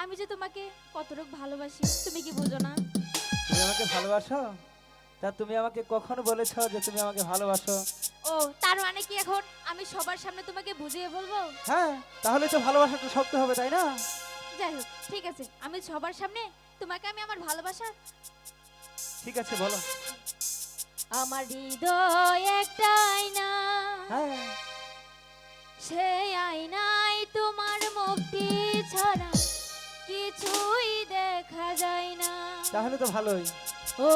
আমি যে তোমাকে কতটুকু ভালোবাসি তুমি কি বুঝো না? তুমি আমাকে ভালোবাসো? তা তুমি আমাকে কখনো বলেছো যে তুমি আমাকে ভালোবাসো? ও তার মানে কি এখন আমি সবার সামনে তোমাকে বুঝিয়ে বলবো? হ্যাঁ, তাহলে তো ভালোবাসাটা শক্ত হবে, তাই না? যাই হোক, ঠিক আছে, আমি সবার সামনে তোমাকে আমি আমার ভালোবাসা। ঠিক আছে, বলো। আমার হৃদয় একটা আয়না, হ্যাঁ। সেই আয়নায় তোমার মুক্তি ছাড়া কিছুই দেখা যায় না। তাহলে তো ভালোই। ও